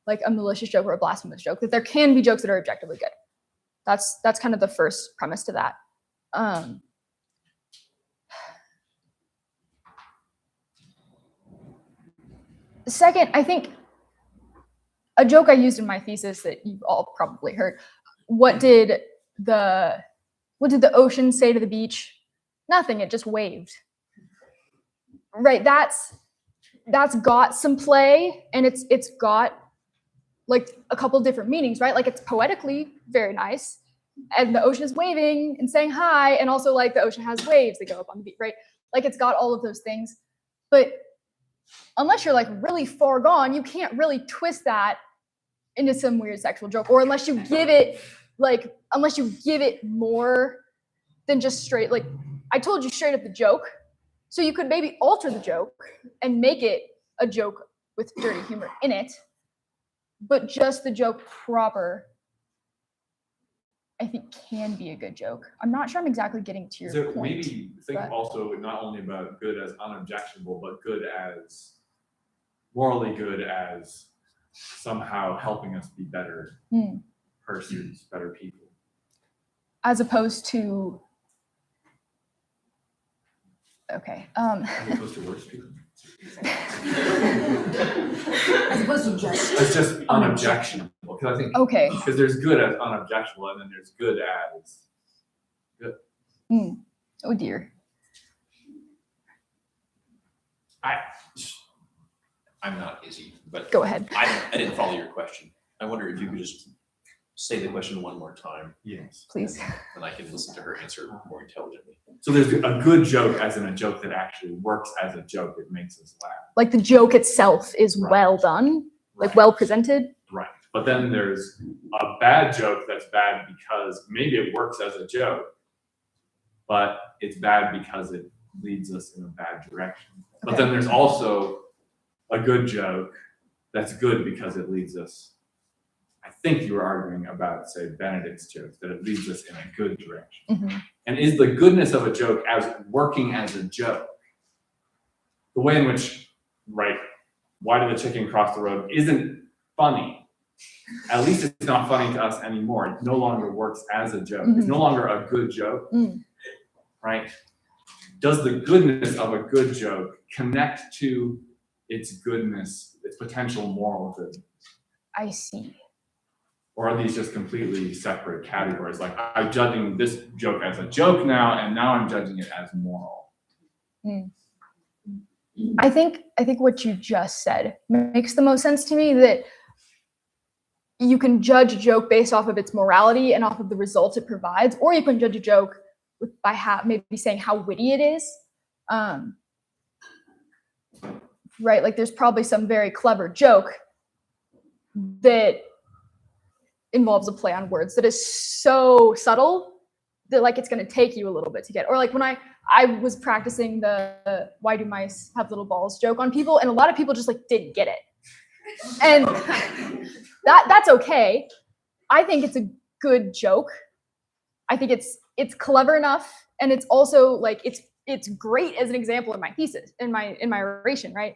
like a malicious joke or a blasphemous joke, that there can be jokes that are objectively good. That's kind of the first premise to that. Second, I think a joke I used in my thesis that you've all probably heard. What did the ocean say to the beach? Nothing. It just waved. Right. That's got some play, and it's got like a couple different meanings, right? Like it's poetically very nice, and the ocean is waving and saying hi, and also like the ocean has waves that go up on the beach, right? Like it's got all of those things, but unless you're like really far gone, you can't really twist that into some weird sexual joke, or unless you give it more than just straight, like I told you straight up the joke. So you could maybe alter the joke and make it a joke with dirty humor in it, but just the joke proper I think can be a good joke. I'm not sure I'm exactly getting to your So point. maybe think but- also not only about good as unobjectionable, but good as morally good as somehow helping us be better persons, better people. As opposed to, okay. As opposed to worse people. As opposed to just. It's just unobjectionable, because I think, Okay. because there's good as unobjectionable, and then there's good as Oh dear. I'm not Izzy, but Go ahead. I didn't follow your question. I wonder if you could just say the question one more time, yes. Please. and I can listen to her answer more intelligently. So there's a good joke, as in a joke that actually works as a joke. It makes us laugh. Like the joke itself is Right. well done, like Right. well presented. Right. But then there's a bad joke that's bad because maybe it works as a joke, but it's bad because it leads us in a bad direction. But Okay. then there's also a good joke that's good because it leads us. I think you were arguing about, say, Benedict's jokes, that it leads us in a good direction. Mhm. And is the goodness of a joke as working as a joke? The way in which, right, why did the chicken cross the road isn't funny. At least it's not funny to us anymore. It no longer works as a joke. It's no longer a good joke, right? Does the goodness of a good joke connect to its goodness, its potential moral good? I see. Or are these just completely separate categories? Like, I'm judging this joke as a joke now, and now I'm judging it as moral. I think what you just said makes the most sense to me, that you can judge a joke based off of its morality and off of the results it provides, or you can judge a joke by maybe saying how witty it is. Right, like there's probably some very clever joke that involves a play on words that is so subtle that like it's going to take you a little bit to get. Or like when I was practicing the why do mice have little balls joke on people, and a lot of people just like didn't get it, and that's okay. I think it's a good joke. I think it's clever enough, and it's also like it's great as an example in my thesis, in my oration, right?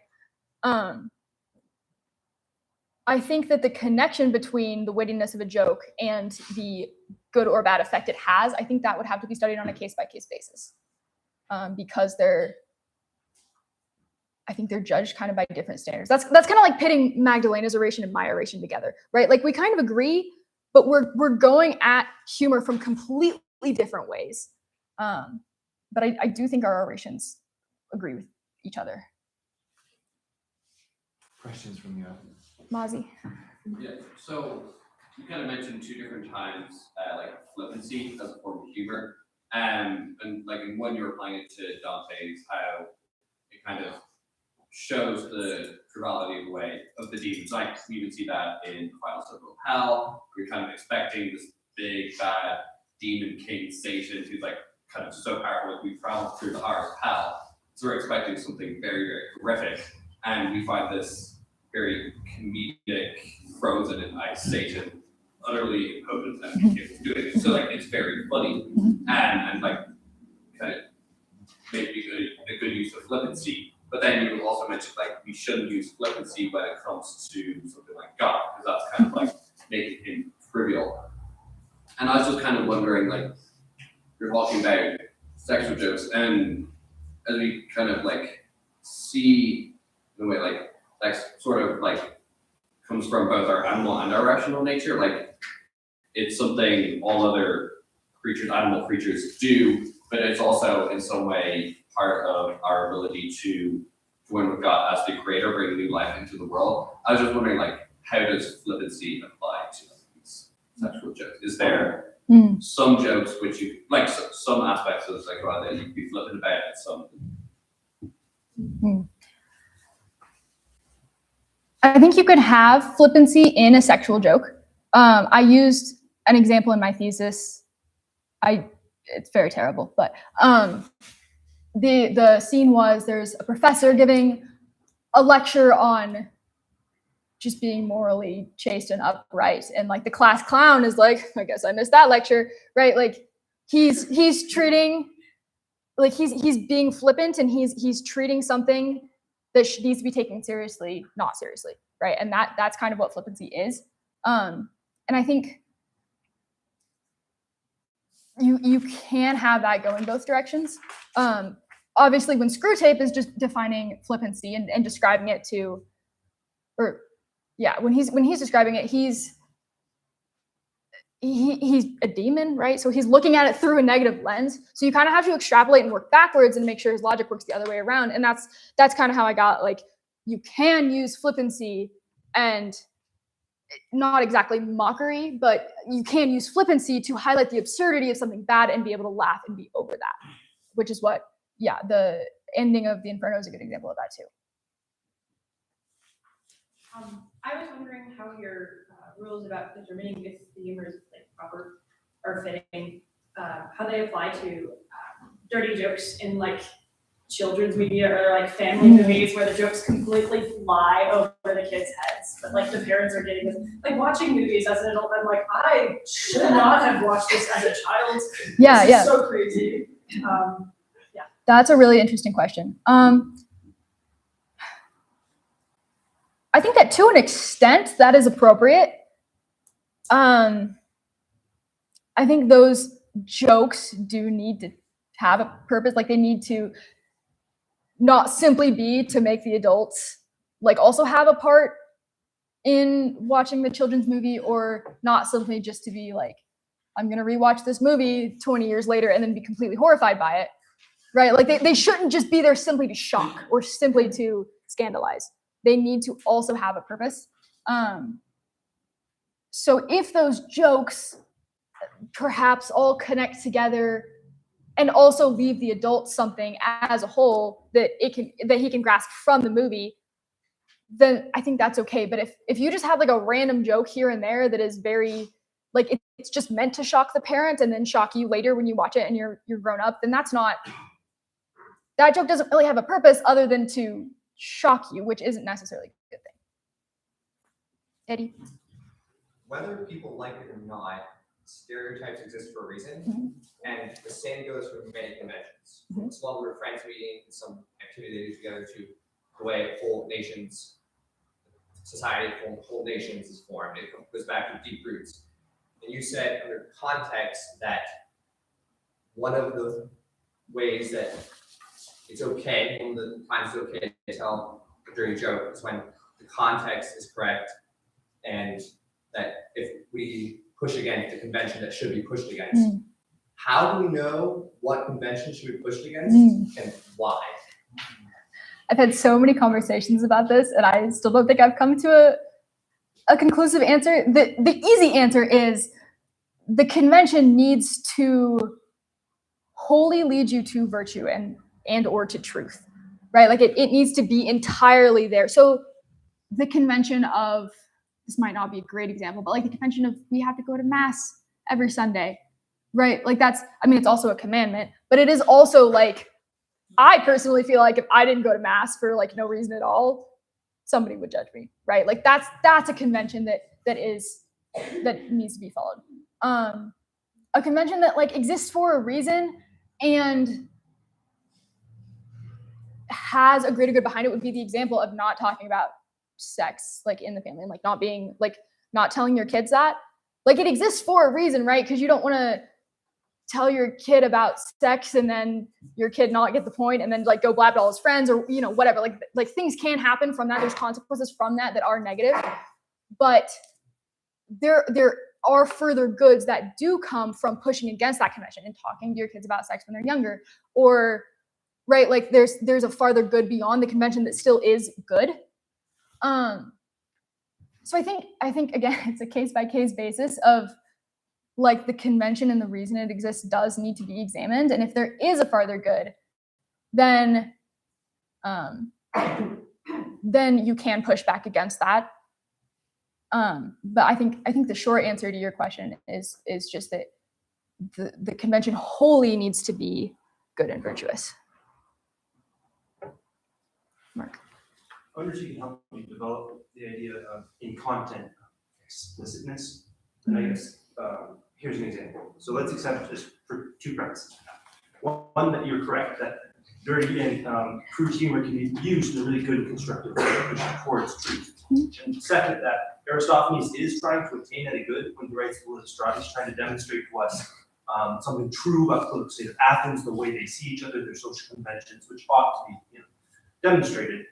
I think that the connection between the wittiness of a joke and the good or bad effect it has, I think that would have to be studied on a case-by-case basis, because I think they're judged kind of by different standards. That's kind of like pitting Magdalena's oration and my oration together, right? Like we kind of agree, but we're going at humor from completely different ways. But I do think our orations agree with each other. Questions from the audience? Mazi. Yeah, so you kind of mentioned two different times, like flippancy as a form of humor, and like in one you were applying it to Dante's, how it kind of shows the frivolity of the demons. Like we even see that in the final circle of hell. You're kind of expecting this big bad demon king Satan, who's like kind of so powerful. Like we travel through the heart of hell, so we're expecting something very, very horrific, and we find this very comedic, frozen in ice Satan, utterly impotent and capable of doing it. So like it's very funny and like kind of maybe a good use of flippancy. But then you also mentioned like we shouldn't use flippancy when it comes to something like God, because that's kind of like making him trivial. And I was just kind of wondering, like, you're talking about sexual jokes, and as we kind of like see the way like that sort of like comes from both our animal and our rational nature. Like it's something all other creatures, animal creatures do, but it's also in some way part of our ability to join with God as the creator, bring new life into the world. I was just wondering, like, how does flippancy apply to these sexual jokes? Is there some jokes which you, like some aspects of sexuality that you could be flippant about and some? I think you could have flippancy in a sexual joke. I used an example in my thesis. It's very terrible, but the scene was there's a professor giving a lecture on just being morally chaste and upright. And like the class clown is like, I guess I missed that lecture, right? Like he's treating, like he's being flippant, and he's treating something that needs to be taken seriously, not seriously, right? And that's kind of what flippancy is. And I think you can have that go in both directions. Obviously, when Screwtape is just defining flippancy and describing it to, or yeah, when he's describing it, he's a demon, right? So he's looking at it through a negative lens. So you kind of have to extrapolate and work backwards and make sure his logic works the other way around. And that's kind of how I got, like, you can use flippancy and not exactly mockery, but you can use flippancy to highlight the absurdity of something bad and be able to laugh and be over that, which is what, yeah, the ending of the Inferno is a good example of that too. I was wondering how your rules about determining if the humor is like proper or fitting, how they apply to dirty jokes in like children's media or like family movies where the jokes completely fly over the kids' heads, but like the parents are getting this. Like watching movies as an adult, I'm like, I should not have watched this as a child. Yeah, This is so crazy. That's a really interesting question. I think that to an extent that is appropriate. I think those jokes do need to have a purpose. Like they need to not simply be to make the adults like also have a part in watching the children's movie, or not simply just to be like, I'm going to rewatch this movie 20 years later and then be completely horrified by it, right? Like they shouldn't just be there simply to shock or simply to scandalize. They need to also have a purpose. So if those jokes perhaps all connect together and also leave the adult something as a whole that he can grasp from the movie, then I think that's okay. But if you just have like a random joke here and there that is very like it's just meant to shock the parent and then shock you later when you watch it and you're grown up, then that joke doesn't really have a purpose other than to shock you, which isn't necessarily a good thing. Eddie? Whether people like it or not, stereotypes exist for a reason, and the same goes for many conventions. From a small group of friends meeting, some activity they do together, to the way whole nations, society, whole nations is formed. It goes back to deep roots. And you said under context that one of the ways that it's okay, one of the times it's okay to tell a dirty joke is when the context is correct, and that if we push against the convention that should be pushed against. How do we know what convention should be pushed against and why? I've had so many conversations about this, and I still don't think I've come to a conclusive answer. The easy answer is the convention needs to wholly lead you to virtue and or to truth, right? Like it needs to be entirely there. So the convention of, this might not be a great example, but like the convention of we have to go to mass every Sunday, right? Like it's also a commandment, but it is also like, I personally feel like if I didn't go to mass for like no reason at all, somebody would judge me, right? Like that's a convention that needs to be followed. A convention that like exists for a reason and has a greater good behind it would be the example of not talking about sex like in the family, and like not telling your kids that. Like it exists for a reason, right? Because you don't want to tell your kid about sex and then your kid not get the point and then like go blab to all his friends or whatever. Like things can happen from that. There's consequences from that are negative, but there are further goods that do come from pushing against that convention and talking to your kids about sex when they're younger, or right, like there's a farther good beyond the convention that still is good. So I think again, it's a case-by-case basis of like the convention and the reason it exists does need to be examined. And if there is a farther good, then you can push back against that. But I think the short answer to your question is just that the convention wholly needs to be good and virtuous. Mark. wonder if you can help me develop the idea of in content explicitness. And I guess here's an example. So let's accept just for two premises. One, that you're correct that dirty and crude humor can be used in a really good and constructive way, which supports truth. And second, that Aristophanes is trying to attain any good when he writes the Lysistrata. He's trying to demonstrate to us something true about the political state of Athens, the way they see each other, their social conventions, which ought to be demonstrated.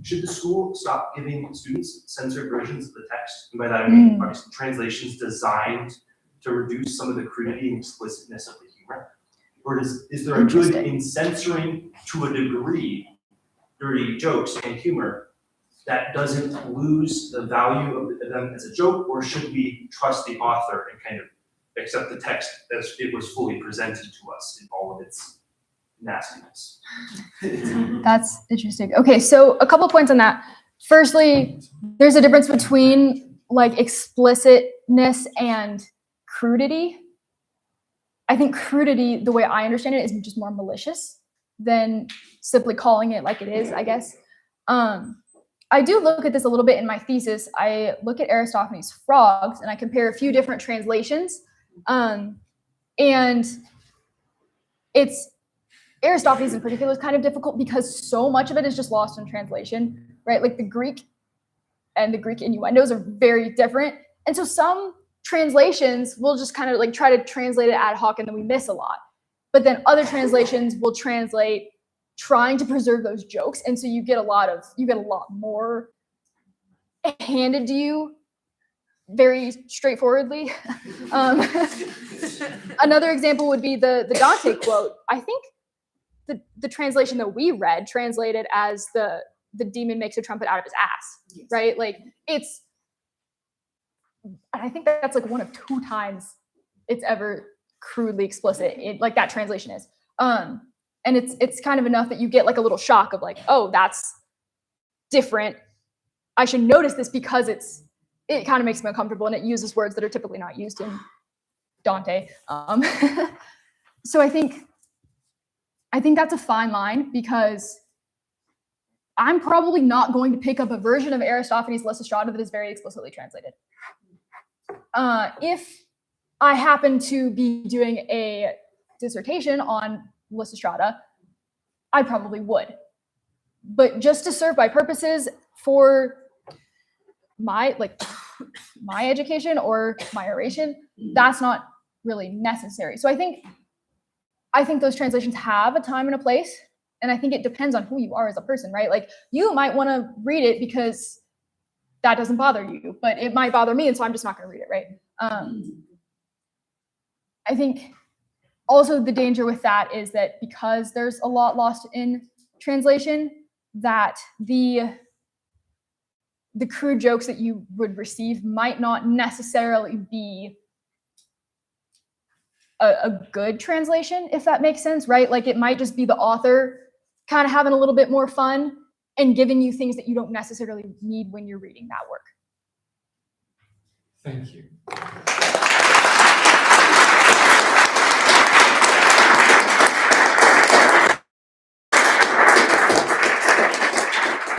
Should the school stop giving students censored versions of the text? And by that I mean obviously translations designed to reduce some of the crudity and explicitness of the humor? Or is there a good in censoring to a degree dirty jokes and humor that doesn't lose the value of them as a joke? Or should we trust the author and kind of accept the text as it was fully presented to us in all of its nastiness? That's interesting. Okay, so a couple points on that. Firstly, there's a difference between like explicitness and crudity. I think crudity, the way I understand it, is just more malicious than simply calling it like it is, I guess. I do look at this a little bit in my thesis. I look at Aristophanes' Frogs and I compare a few different translations. And it's Aristophanes in particular is kind of difficult because so much of it is just lost in translation, right? Like the Greek and the Greek innuendos are very different. And so some translations will just kind of like try to translate it ad hoc and then we miss a lot. But then other translations will translate trying to preserve those jokes. And so you get a lot more handed to you very straightforwardly. Another example would be the Dante quote. I think the translation that we read translated as the demon makes a trumpet out of his ass, yes. Right? Like I think that's like one of two times it's ever crudely explicit, like that translation is. And it's kind of enough that you get like a little shock of like, oh, that's different. I should notice this because it kind of makes me uncomfortable and it uses words that are typically not used in Dante. So I think that's a fine line because I'm probably not going to pick up a version of Aristophanes' Lysistrata that is very explicitly translated. If I happen to be doing a dissertation on Lysistrata, I probably would. But just to serve my purposes for my education or my oration, that's not really necessary. So I think those translations have a time and a place, and I think it depends on who you are as a person, right? Like you might want to read it because that doesn't bother you, but it might bother me, and so I'm just not going to read it, right? I think also the danger with that is that because there's a lot lost in translation, that the crude jokes that you would receive might not necessarily be a good translation, if that makes sense, right? Like it might just be the author kind of having a little bit more fun and giving you things that you don't necessarily need when you're reading that work. Thank you.